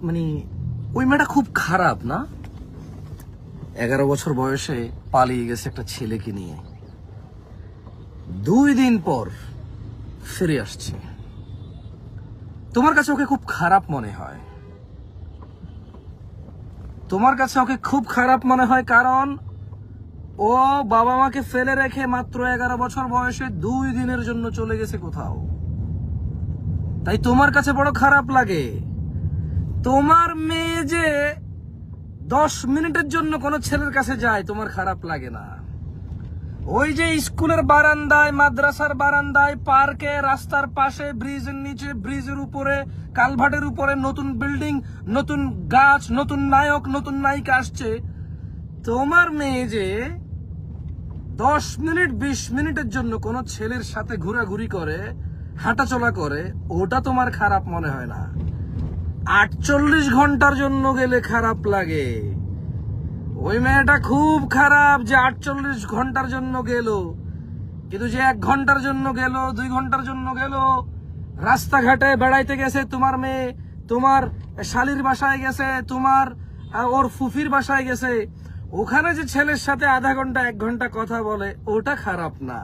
মানে ওই মেয়েটা খুব খারাপ না? 11 বছর বয়সে পালিয়ে গেছে একটা ছেলেকে নিয়ে, 2 দিন পর ফিরে আসছে। তোমার কাছে ওকে খুব খারাপ মনে হয়, তোমার কাছে ওকে খুব খারাপ মনে হয়, কারণ ও বাবা মাকে ফেলে রেখে মাত্র 11 বছর বয়সে 2 দিনের জন্য চলে গেছে কোথাও, তাই তোমার কাছে বড় খারাপ লাগে। তোমার মেয়ে যে 10 মিনিটের জন্য কোনো ছেলের কাছে যায়, তোমার খারাপ লাগে না। ওই যে স্কুলের বারান্দায়, মাদ্রাসার বারান্দায়, পার্কে, রাস্তার পাশে, ব্রিজের নিচে, ব্রিজের উপরে, কালভার্টের উপরে নতুন বিল্ডিং, নতুন গাছ, নতুন নায়ক, নতুন নায়িকা আসছে, তোমার মেয়ে যে 10 মিনিট 20 মিনিটের জন্য কোনো ছেলের সাথে ঘোরাঘুরি করে, হাঁটাচলা করে, ওটা তোমার খারাপ মনে হয় না। 48 ঘন্টার জন্য গেলে খারাপ লাগে। ওই মেয়েটা খুব খারাপ যে 48 ঘন্টার জন্য গেল, কিন্তু যে 1 ঘন্টার জন্য গেল, 2 ঘন্টার জন্য গেল, রাস্তাঘাটে বেড়াইতে গেছে তোমার মেয়ে, তোমার শালির বাসায় গেছে, তোমার ওর ফুফির বাসায় গেছে, ওখানে যে ছেলের সাথে আধা ঘন্টা 1 ঘন্টা কথা বলে, ওটা খারাপ না।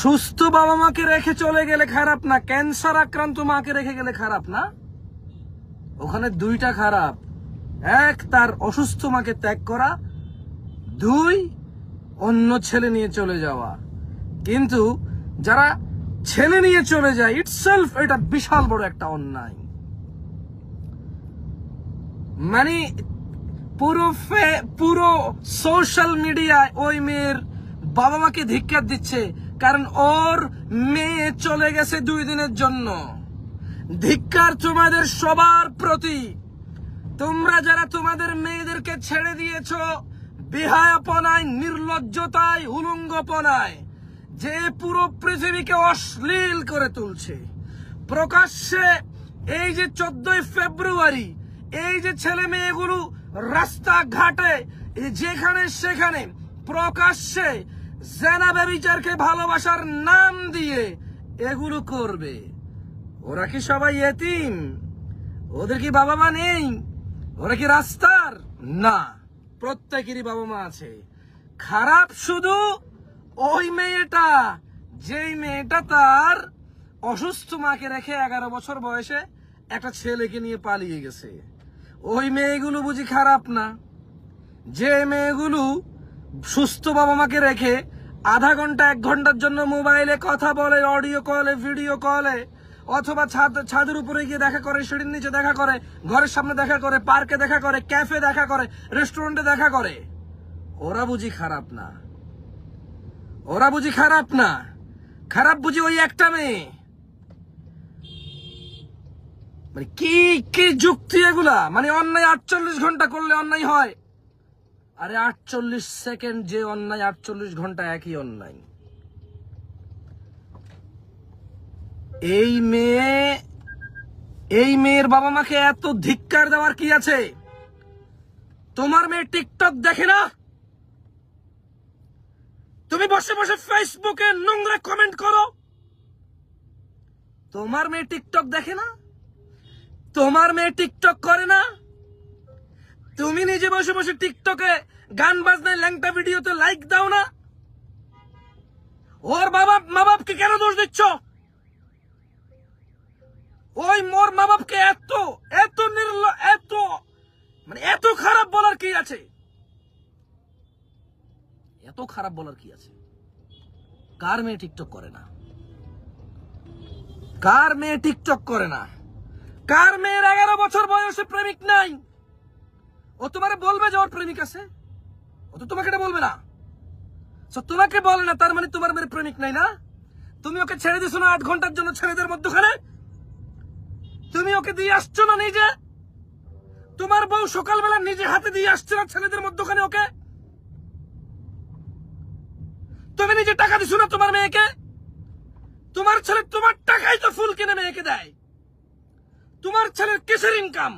সুস্থ বাবা মাকে রেখে চলে গেলে খারাপ না, ক্যান্সার আক্রান্ত মাকে রেখে গেলে খারাপ না। ওখানে 2টা খারাপ, 1 তার অসুস্থ মাকে ত্যাগ করা, 2 অন্য ছেলে নিয়ে চলে যাওয়া। কিন্তু যারা ছেলে নিয়ে চলে যায়, ইটসেলফ এটা বিশাল বড় একটা অন্যায়। মানে পুরো সোশ্যাল মিডিয়ায় ওই মেয়ের বাবা মাকে ধিক্কার দিচ্ছে, কারণ ওর মেয়ে চলে গেছে 2 দিনের জন্য। ধিক্কার তোমাদের সবার প্রতি। তোমরা যারা তোমাদের মেয়েদেরকে ছেড়ে দিয়েছো বেহায়াপনায়, নির্লজ্জতায়, উলঙ্গপনায়, যে পুরো পৃথিবীকে অশ্লীল করে তুলছে, প্রকাশ্যে এই যে 14 ফেব্রুয়ারি এই যে ছেলে মেয়েগুলো রাস্তাঘাটে যেখানে সেখানে প্রকাশ্যে জেনা ব্যভিচারকে ভালোবাসার নাম দিয়ে এগুলো করবে, ওরা কি সবাই এতিম? ওদের কি বাবা মা নেই? ওরা কি রাস্তার? না, প্রত্যেকেরই বাবা মা আছে। খারাপ শুধু ওই মেয়েটা, যেই মেয়েটা তার অসুস্থ মাকে রেখে 11 বছর বয়সে একটা ছেলেকে নিয়ে পালিয়ে গেছে। ওই মেয়েগুলো বুঝি খারাপ না? যে মেয়েগুলো সুস্থ বাবা মাকে রেখে আধা ঘন্টা 1 ঘন্টার জন্য মোবাইলে কথা বলে, অডিও কলে, ভিডিও কলে, অথবা ছাদের উপরে গিয়ে দেখা করে, সিঁড়ির নিচে দেখা করে, ঘরের সামনে দেখা করে, পার্কে দেখা করে, ক্যাফে দেখা করে, রেস্টুরেন্টে দেখা করে, ওরা বুঝি খারাপ না? ওরা বুঝি খারাপ না? খারাপ বুঝি ওই একটা মেয়ে। মানে কি কি যুক্তি এগুলা? মানে অন্যায় 48 ঘন্টা করলে অন্যায় হয়? আরে 48 সেকেন্ড যে অন্যায়, 48 ঘন্টা একই অন্যায়। এই মেয়ের বাবা মাকে এত ধিক্কার দেওয়ার কি আছে? তোমার মেয়ে টিকটক দেখে না? তুমি বসে বসে ফেসবুকে নোংরা কমেন্ট করো। তোমার মেয়ে টিকটক দেখে না? তোমার মেয়ে টিকটক করে না? তুমি নিজে বসে বসে টিকটকে গান বাজনায় ল্যাংটা ভিডিওতে লাইক দাও না? ওর মা বাপকে কেন দোষ দিচ্ছ? ওই মোর মা বাপকে এত এত এত মানে এত খারাপ বলার কি আছে? এত খারাপ বলার কি আছে? কার মেয়ে টিকটক করে না? কার মেয়ে টিকটক করে না? কার মেয়ের 11 বছর বয়সে প্রেমিক নাই? ও তোমারে বলবে যে ওর প্রেমিক আছে? ও তো তোমাকে এটা বলবে না। তোমাকে বলে না, তার মানে তোমার মেয়ের প্রেমিক নাই না? তুমি ওকে ছেড়ে দিছো না 8 ঘন্টার জন্য ছেলেদের মধ্যখানে? তুমি ওকে দিয়ে আসছো না নিজে? তোমার বউ সকালবেলা নিজে হাতে দিয়ে আসছে না ছেলেদের মধ্যখানে ওকে? তুমি নিজে টাকা দিছো না তোমার মেয়েকে? তোমার ছেলে তোমার টাকাই তো ফুল কিনে মেয়েকে দেয়। তোমার ছেলের কিসের ইনকাম?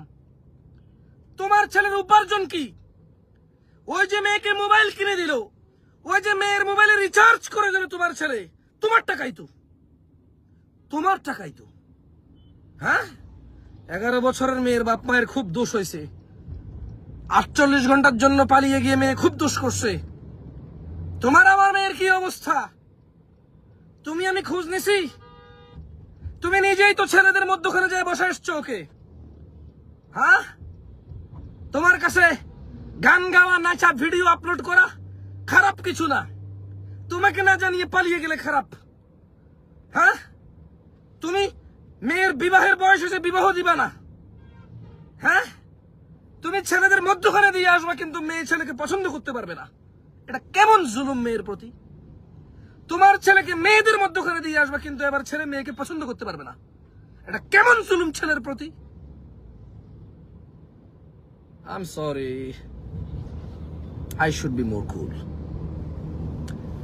তোমার ছেলের উপার্জন কি? ওই যে মেয়েকে মোবাইল কিনে দিল, ওই যে মেয়ের মোবাইলে রিচার্জ করে দিল তোমার ছেলে, তোমার টাকাই তো। তোমার টাকাই তো। হ্যাঁ, 11 বছরের মেয়ের বাপ মায়ের খুব দোষ হয়েছে। 48 ঘন্টার জন্য পালিয়ে গিয়ে মেয়ে খুব দোষ করছে। তোমার আমার মেয়ের কি অবস্থা? তুমি আমি খোঁজ নিছি? তুমি নিজেই তো ছেলেদের মধ্যখানে যায় বসে এসছো ওকে। হ্যাঁ, তোমার কাছে গান গাওয়া, নাচা, ভিডিও আপলোড করা খারাপ কিছু না। তোমাকে না জানিয়ে পালিয়ে গেলে খারাপ। হ্যাঁ, তুমি মেয়ের বিবাহের বয়স হয়েছে, বিবাহ দিবা না। হ্যাঁ, তুমি ছেলেদের মধ্যখানে দিয়ে আসবা, কিন্তু মেয়ে ছেলেকে পছন্দ করতে পারবে না। এটা কেমন জুলুম মেয়ের প্রতি? তোমার ছেলেকে মেয়েদের মধ্যখানে দিয়ে আসবা, কিন্তু এবার ছেলে মেয়েকে পছন্দ করতে পারবে না। এটা কেমন জুলুম ছেলের প্রতি? I M sorry, I should be more cool.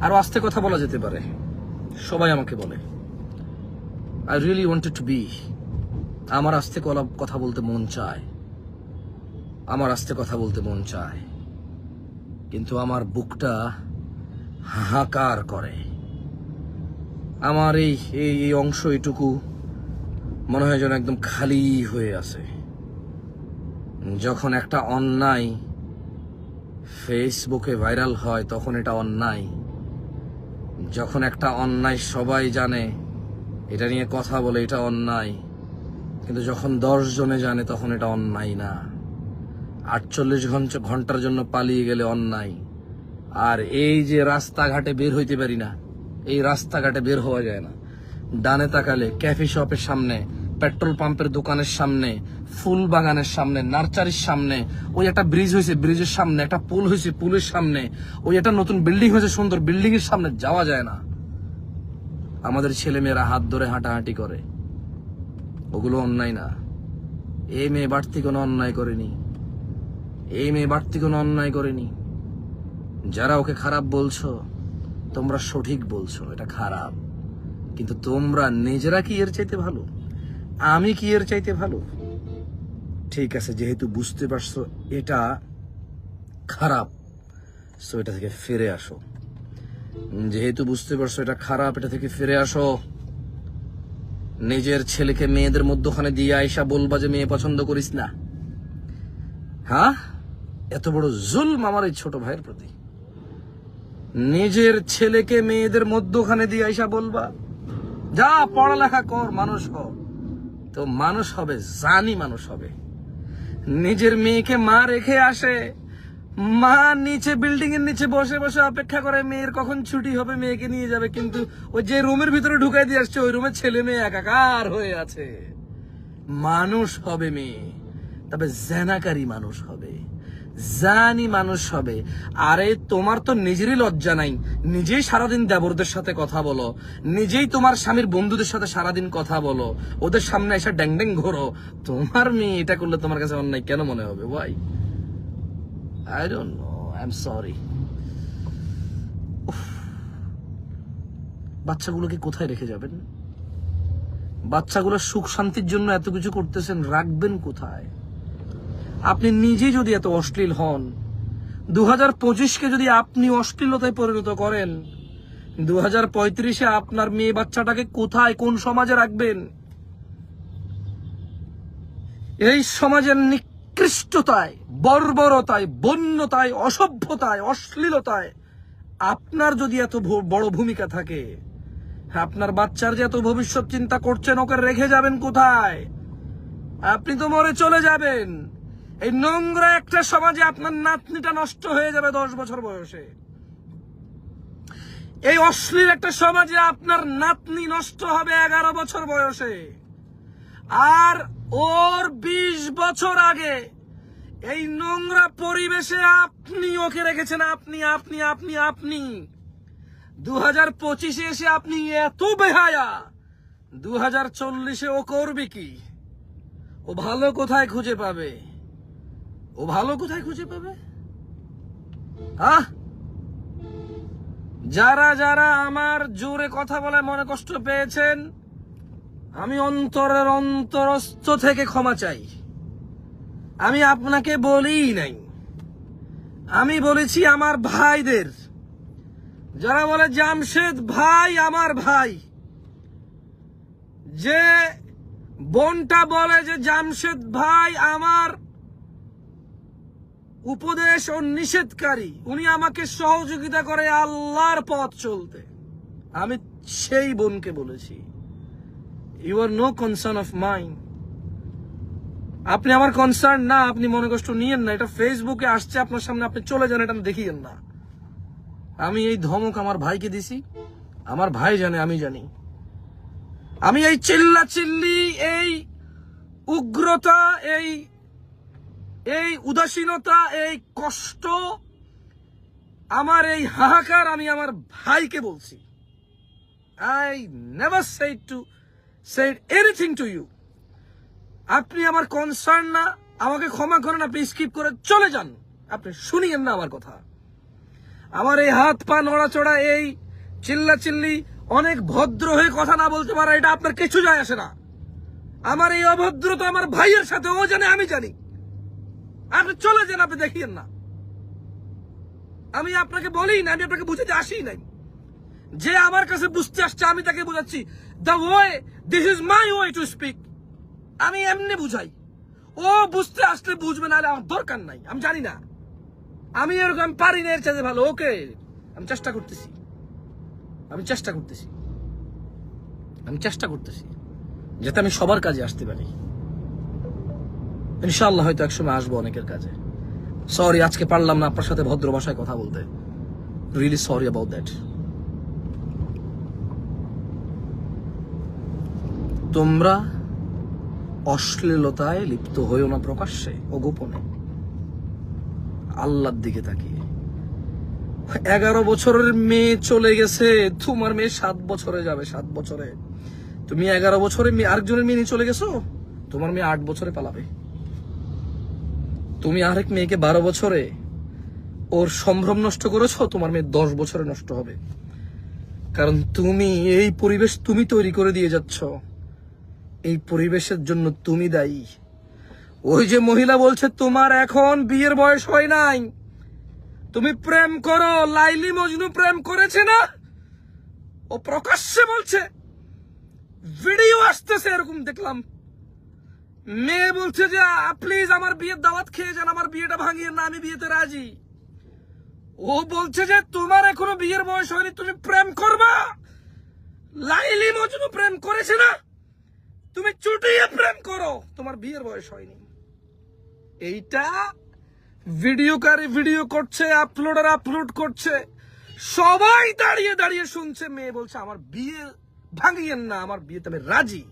আরো আস্তে কথা বলা যেতে পারে। সবাই আমাকে বলে I really wanted to be. আমার আস্তে কথা বলতে মন চায়, আমার আস্তে কথা বলতে মন চায়, কিন্তু আমার বুকটা হাহাকার করে। আমার এই অংশ, এটুকু মনে হয় যেন একদম খালি হয়ে আছে। যখন একটা অন্যায় ফেসবুকে ভাইরাল হয় তখন এটা অন্যায়। যখন একটা অন্যায় সবাই জানে, এটা নিয়ে কথা বলে, এটা অন্যায়। কিন্তু যখন 10 জনে জানে তখন এটা অন্যায় না। 48 ঘন্টার জন্য পালিয়ে গেলে অন্যায়। আর এই যে রাস্তাঘাটে বের হইতে পারি না, এই রাস্তাঘাটে বের হওয়া যায় না। ডানে তাকালে ক্যাফে শপের সামনে, পেট্রোল পাম্পের দোকানের সামনে, ফুল বাগানের সামনে, নার্সারির সামনে, ওই একটা ব্রিজ হয়েছে, ব্রিজের সামনে একটা পুল হয়েছে, পুলের সামনে, ওই একটা নতুন বিল্ডিং হয়েছে, সুন্দর বিল্ডিং এর সামনে যাওয়া যায় না। আমাদের ছেলেমেয়েরা হাত ধরে হাঁটাহাঁটি করে, ওগুলো অন্যায় না। এই মেয়ে বাড়তি কোনো অন্যায় করেনি, এই মেয়ে বাড়তি কোনো অন্যায় করেনি। যারা ওকে খারাপ বলছো, তোমরা সঠিক বলছো, এটা খারাপ। কিন্তু তোমরা নিজেরা কি এর চাইতে ভালো? আমি কি এর চাইতে ভালো? ঠিক আছে, যেহেতু বুঝতে পারছো এটা খারাপ, সো এটা থেকে ফিরে আসো। যেহেতু বুঝতে পারছো এটা খারাপ, এটা থেকে ফিরে আসো। নিজের ছেলেকে মেয়েদের মধ্যখানে দিয়ে আয়সা বলবা যে মেয়ে পছন্দ করিস না। হ্যাঁ, এত বড় জুলম আমার এই ছোট ভাইয়ের প্রতি। নিজের ছেলেকে মেয়েদের মধ্যখানে দিয়ে আইসা বলবা যা পড়ালেখা কর, মানুষ হ। তো মানুষ হবে, জানি মানুষ হবে। নিজের মেয়েকে মা রেখে আসে, মা নিচে বিল্ডিং এর নিচে বসে বসে অপেক্ষা করে মেয়ের কখন ছুটি হবে, মেয়েকে নিয়ে যাবে। কিন্তু ওই যে রুমের ভিতরে ঢুকাই দিয়ে আসছে, ওই রুমে ছেলে মেয়ে একাকার হয়ে আছে। মানুষ হবে মেয়ে, তবে জেনাকারী মানুষ হবে, জানি মানুষ হবে। আরে তোমার তো নিজেরই লজ্জা নাই, নিজেই সারাদিন দেবরদের সাথে কথা বলো, নিজেই তোমার স্বামীর বন্ধুদের সাথে সারাদিন কথা বলো, ওদের সামনে এসে ড্যাং ড্যাং ঘোরো। তোমার মেয়ে এটা করলে তোমার কাছে অন্যায় কেন মনে হবে? Why? I don't know, I am sorry. বাচ্চাগুলোকে কোথায় রেখে যাবেন? বাচ্চাগুলোর সুখ শান্তির জন্য এত কিছু করতেছেন, রাখবেন কোথায়? আপনি নিজে যদি এত অশ্লীল হন, 2025-কে যদি আপনি অশ্লীলতায় পরিণত করেন, 2035-এ আপনার মেয়ে বাচ্চাটাকে কোথায়, কোন সমাজে রাখবেন? এই সমাজের নিকৃষ্টতায়, বর্বরতায়, বন্যতায়, অসভ্যতায়, অশ্লীলতায় আপনার যদি এত বড় ভূমিকা থাকে, আপনার বাচ্চার যে এত ভবিষ্যৎ চিন্তা করছেন, ওকে রেখে যাবেন কোথায়? আপনি তো মরে চলে যাবেন। এই নোংরা একটা সমাজে আপনার নাতনিটা নষ্ট হয়ে যাবে 10 বছর বয়সে। এই অশ্লীল একটা সমাজে আপনার নাতনি নষ্ট হবে 11 বছর বয়সে। আর ওর 20 বছর আগে এই নোংরা পরিবেশে আপনি ওকে রেখেছেন। আপনি আপনি আপনি আপনি 2025-এ এসে আপনি এত বেহায়া, 2040-এ ও করবে কি? ও ভালো কোথায় খুঁজে পাবে? ও ভালো কোথায় খুঁজে পাবে? যারা যারা আমার জোরে কথা বলে মনে কষ্ট পেয়েছেন, আমি অন্তরের অন্তরস্থ থেকে ক্ষমা চাই। আমি আপনাকে বলিই নাই, আমি বলেছি আমার ভাইদের। যারা বলে জামশেদ ভাই আমার ভাই, যে বোনটা বলে যে জামশেদ ভাই আমার উপদেশ ও নিষেধকারী, উনি আমাকে সহযোগিতা করে আল্লাহর পথ চলতে। আমি সেই বোনকে বলেছি, you are no concern of mind. আপনি আমার কনসার্ন না, আপনি মনে কষ্ট নিয়েন না। এটা ফেসবুকে আসছে আপনার সামনে, আপনি চলে যান, এটা দেখিয়েন না। আমি এই ধমক আমার ভাইকে দিছি, আমার ভাই জানে, আমি জানি। আমি এই চিল্লা চিল্লি, এই উগ্রতা, এই উদাসীনতা, এই কষ্ট, আমার এই হাহাকার আমি আমার ভাইকে বলছি। I never said anything to you. আপনি আমার কনসার্ন না, আমাকে ক্ষমা করেন, আপনি স্কিপ করে চলে যান, আপনি শুনিয়েন না আমার কথা। আমার এই হাত পা নড়াচড়া, এই চিল্লা চিল্লি, অনেক ভদ্র হয়ে কথা না বলতে পারা, এটা আপনার কিছু যায় আসে না। আমার এই অভদ্রতা আমার ভাইয়ের সাথে, ও জানে, আমি জানি। আপনি চলে যান, আপনি দেখিয়েন না। আমি আপনাকে বলি না, আমি আপনাকে বুঝাতে আসি নাই। যে আমার কাছে বুঝতে আসছে আমি তাকে বুঝাচ্ছি। The way, this is my way to speak. আমি এমনি বুঝাই, ও বুঝতে আসলে বুঝবে, না আমার দরকার নাই। আমি জানি না, আমি এরকম পারি না, এর চাইতে ভালো। ওকে, আমি চেষ্টা করতেছি, যাতে আমি সবার কাজে আসতে পারি। ইনশাআল্লাহ হয়তো একসময় আসবো অনেকের কাজে। সরি, আজকে পারলাম না আপনার সাথে ভদ্র ভাষায় কথা বলতে। Really sorry about that. তোমরা অশ্লীলতায় লিপ্ত হইও না প্রকাশ্যে ও গোপনে, আল্লাহর দিকে তাকিয়ে। 11 বছরের মেয়ে চলে গেছে, তোমার মেয়ে 7 বছরে যাবে। 7 বছরে তুমি 11 বছরে আরেকজনের মেয়ে নিয়ে চলে গেছো, তোমার মেয়ে 8 বছরে পালাবে। তুমি আরেক মেয়েকে 12 বছরে ওর সম্ভ্রম নষ্ট করেছো, তোমার মেয়ে 10 বছরে নষ্ট হবে। কারণ তুমি এই পরিবেশ তুমি তৈরি করে দিয়ে যাচ্ছ, এই পরিবেশের জন্য তুমি দায়ী। ওই যে মহিলা বলছে তোমার এখন বিয়ের বয়স হয় নাই, তুমি প্রেম করো, লাইলি মজনু প্রেম করেছে না, ও প্রকাশ্যে বলছে, ভিডিও আসতেছে এরকম দেখলাম। মেয়ে বলছে যে প্লিজ আমার বিয়ের দাওয়াত খেয়ে যান, আমার বিয়েটা ভাঙিয়ে না, আমি বিয়েতে রাজি। ও বলছে যে তোমার এখনো বিয়ের বয়স হয়নি, তুমি প্রেম করবা। লাইলি মজনু প্রেম করেছে না, তুমি চুটিয়ে প্রেম করো, তোমার বিয়ের বয়স হয়নি। এইটা ভিডিওকারী ভিডিও করছে, আপলোডার আপলোড করছে, সবাই দাঁড়িয়ে দাঁড়িয়ে শুনছে। মেয়ে বলছে আমার বিয়ে ভাঙিয়েন না, আমার বিয়েতে আমি রাজি।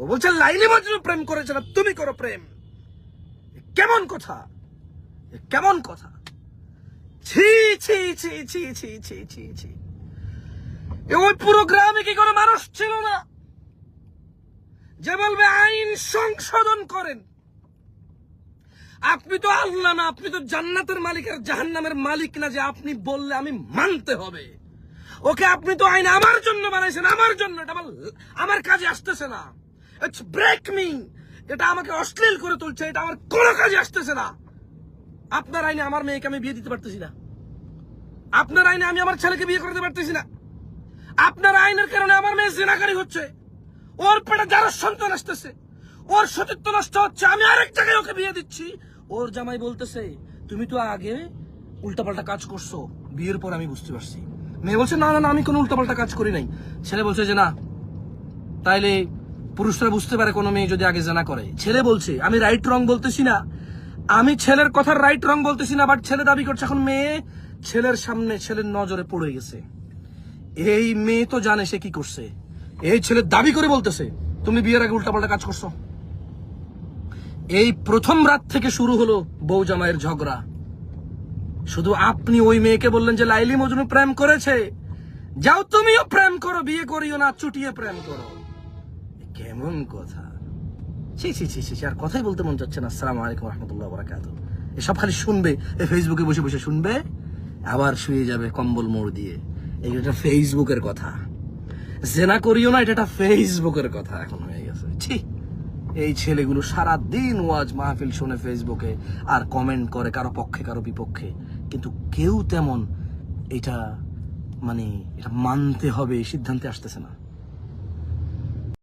ও বলছে লাইলি মজনু প্রেম করেছে না, তুমি করো প্রেম। কেমন কথা, কেমন কথা! ছি ছি ছি ছি ছি ছি ছি ছি। ওই পুরো গ্রামে কি কোনো মানুষ ছিল না যে বলবে আইন সংশোধন করেন? আপনি তো আল্লাহ না, আপনি তো জান্নাতের মালিক আর জাহান্নামের মালিক না যে আপনি বললে আমি মানতে হবে। ওকে, আপনি তো আইন আমার জন্য বানাইছেন, আমার জন্য। এটা আমার কাজে আসতেছে না। It's break me. এটা আমাকে অশ্লীল করে তুলছে, এটা আমার কোনো কাজে আসতেছে না। আপনার আইনে আমার মেয়েকে আমি বিয়ে দিতে পারতেছি না, আপনার আইনে আমি আমার ছেলেকে বিয়ে করতে পারতেছি না, আপনার আইনের কারণে আমার মেয়ে জিনাকারী হচ্ছে, ওর পেটে যারা সন্তান আসতেছে, ওর সতীত্ব নষ্ট হচ্ছে, আমি আরেক জায়গায় ওকে বিয়ে দিচ্ছি। ওর জামাই বলতেছে তুমি তো আগে উল্টাপাল্টা কাজ করছো, বিয়ের পর আমি বুঝতে পারছি। মেয়ে বলছে না না না, আমি কোনো উল্টাপাল্টা কাজ করি নাই। ছেলে বলছে যে না, তাইলে পুরুষরা বুঝতে পারে কোনো মেয়ে যদি আগে জানা করে। ছেলে বলছে আমি রাইট রং বলতেছি না, আমি ছেলের কথার রাইট রং বলতেছি না, বাট ছেলে দাবি করছে এখন মেয়ে ছেলের সামনে ছেলের নজরে পড়ে গেছে। এই মেয়ে তো জানে সে কি করছে, এই ছেলে দাবি করে বলতেছে তুমি বিয়ের আগে উল্টাপাল্টা কাজ করছো। এই প্রথম রাত থেকে শুরু হলো বউ জামাইয়ের ঝগড়া। শুধু আপনি ওই মেয়েকে বললেন যে লাইলি মজনু প্রেম করেছে, যাও তুমিও প্রেম করো, বিয়ে করিও না, চুটিয়ে প্রেম করো। কেমন কথা! ছি ছি ছি ছি, আর কথাই বলতে মন যাচ্ছে না। আসসালামু আলাইকুম রহমতুল্লাহ বারাকাতুহু। এসব খালি শুনবে, ফেসবুকে বসে বসে শুনবে, আবার শুয়ে যাবে কম্বল মোড় দিয়ে। এটা ফেসবুকের কথা। জেনা করিও না, এটা ফেসবুকের কথা এখন হয়ে গেছে। ছি, এই ছেলেগুলো সারা দিন ওয়াজ মাহফিল শুনে ফেসবুকে, আর কমেন্ট করে কারো পক্ষে কারো বিপক্ষে, কিন্তু কেউ তেমন এটা মানতে হবে এই সিদ্ধান্তে আসতেছে না।